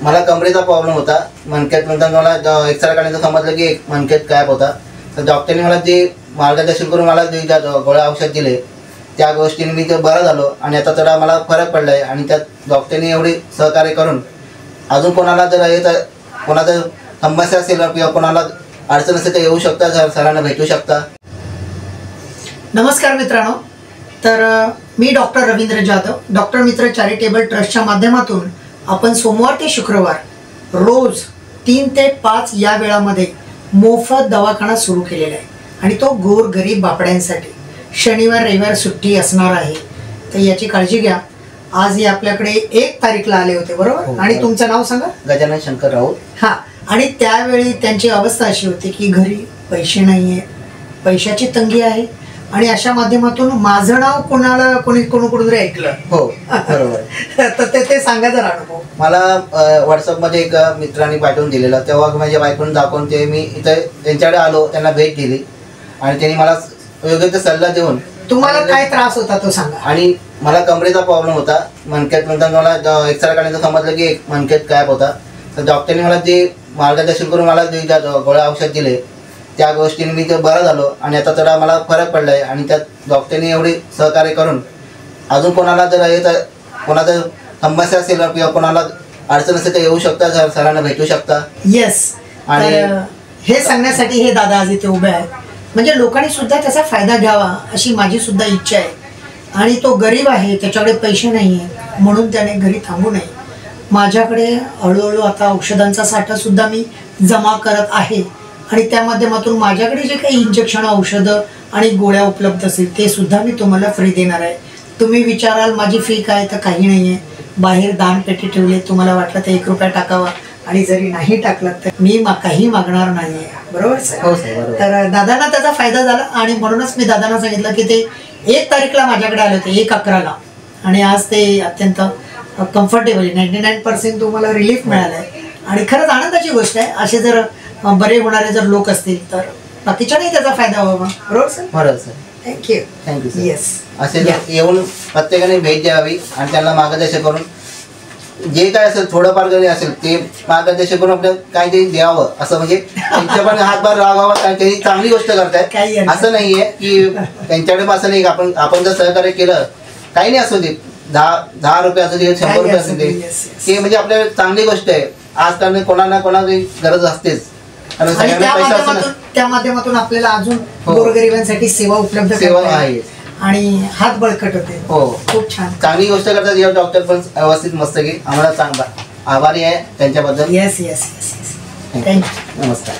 मला कमरेचा प्रॉब्लेम होता. मणक्यात नंतर मला एक्सरे काढल्यानंतर समजलं की मणक्यात गायब होता. तर डॉक्टरने मला जे मार्गदर्शन करून मला जे गोळ्या औषध दिले त्या गोष्टीने मी ते बरा झालो आणि आता थोडा मला फरक पडला आहे. आणि त्यात डॉक्टरने एवढी सहकार्य करून अजून कोणाला जर हे तर कोणाचं समस्या असेल किंवा कोणाला अडचण असेल तर येऊ शकता, सरांना भेटू शकता. नमस्कार मित्रांनो, तर मी डॉक्टर रवींद्र जाधव, डॉक्टर मित्र चॅरिटेबल ट्रस्टच्या माध्यमातून आपण सोमवार ते शुक्रवार रोज 3 ते 5 या वेळामध्ये मोफत दवाखाना सुरू केलेला आहे आणि तो गोरगरीब बापड्यांसाठी. शनिवार रविवार सुट्टी असणार आहे, तर याची काळजी घ्या. आज हे आपल्याकडे 1 तारीखला आले होते, बरोबर? आणि तुमचं नाव सांगा? गजानन शंकर राऊत. हां. आणि त्यावेळी त्यांची अवस्था अशी होती की घरी पैसे नाही आहे, पैशाची तंगी आहे आणि अशा माध्यमातून माझं नाव कोणाकडून तरी ऐकलं. हो बरोबर. तर ते सांगा जरा अनुभव. मला व्हॉट्सअपमध्ये एक मित्रांनी पाठवून दिलेलं, तेव्हा माझ्या बायकोने दाखवून ते मी इथे त्यांच्याकडे आलो, त्यांना भेट दिली आणि त्यांनी मला योग्य ते सल्ला देऊन. तुम्हाला काय त्रास होता तो सांगा. आणि मला कमरेचा प्रॉब्लेम होता. मणक्यात नंतर मला एक्सरे काढल्यानंतर समजलं की मणक्यात गायब होता. तर डॉक्टरने मला जे मार्गदर्शन करून मला जे गोळ्या औषध दिले त्या गोष्टीने मी ते बरा झालो आणि आता थोडा मला फरक पडला आहे. आणि त्यात डॉक्टरने एवढी सहकार्य करून अजून कोणाला जर हे तर कोणाचं समस्या असेल किंवा कोणाला अडचण असेल तर येऊ शकता, सरांना भेटू शकता. येस. आणि हे सांगण्यासाठी हे दादा आज इथे उभे आहेत, म्हणजे लोकांनी सुद्धा त्याचा फायदा घ्यावा अशी माझी सुद्धा इच्छा आहे. आणि तो गरीब आहे, त्याच्याकडे पैसे नाही आहे म्हणून त्याने घरी थांबू नये. माझ्याकडे हळूहळू आता औषधांचा साठा सुद्धा मी जमा करत आहे आणि त्या माध्यमातून माझ्याकडे जे काही इंजेक्शन, औषधं आणि गोळ्या उपलब्ध असतील ते सुद्धा मी तुम्हाला फ्री देणार आहे. तुम्ही विचाराल माझी फी काय, तर काही नाही आहे. बाहेर दानपेटी ठेवली, तुम्हाला वाटलं तर 1 रुपया टाकावा आणि जरी नाही टाकलं तर मी काही मागणार नाही आहे, बरोबर सर? हो सर, बरोबर. तर दादांना त्याचा फायदा झाला आणि म्हणूनच मी दादांना सांगितलं की ते 1 तारीखला माझ्याकडे आले होते, 1/11ला. आणि आज ते अत्यंत कम्फर्टेबल 99% तुम्हाला रिलीफ मिळालं आहे आणि खरंच आनंदाची गोष्ट आहे. असे जर बरे होणारे जर लोक असतील तर बाकीच्याही त्याचा फायदा व्हावा, बरोबर सर? बरोबर sir. Thank you. Thank you sir. Yes. असे येऊन प्रत्येकाने भेट द्यावी आणि त्यांना मार्गदर्शन करून जे काय असेल थोडंफार जरी असेल ते मार्गदर्शन करून आपल्याला काहीतरी द्यावं, असं म्हणजे त्यांच्या पण हातभार लागावा. कारण त्यांनी चांगली गोष्ट करतायत, असं नाहीये की त्यांच्याकडे असं नाही. आपण जर सहकार्य केलं, काही नाही असू दे, 10 रुपये असू दे, 100 रुपये असू दे, ते म्हणजे आपल्याला चांगली गोष्ट आहे. आजकाल कोणाला कोणाची गरज असतेच. त्या माध्यमातून आपल्याला अजून गोरगरिबांसाठी सेवा उपलब्ध आहे आणि हात बळकट होते. हो, खूप छान, चांगली गोष्ट करतात. या डॉक्टर पण व्यवस्थित मस्त की आम्हाला चांगला आभारी आहे त्यांच्याबद्दल. Yes yes yes yes. Thank you. नमस्कार.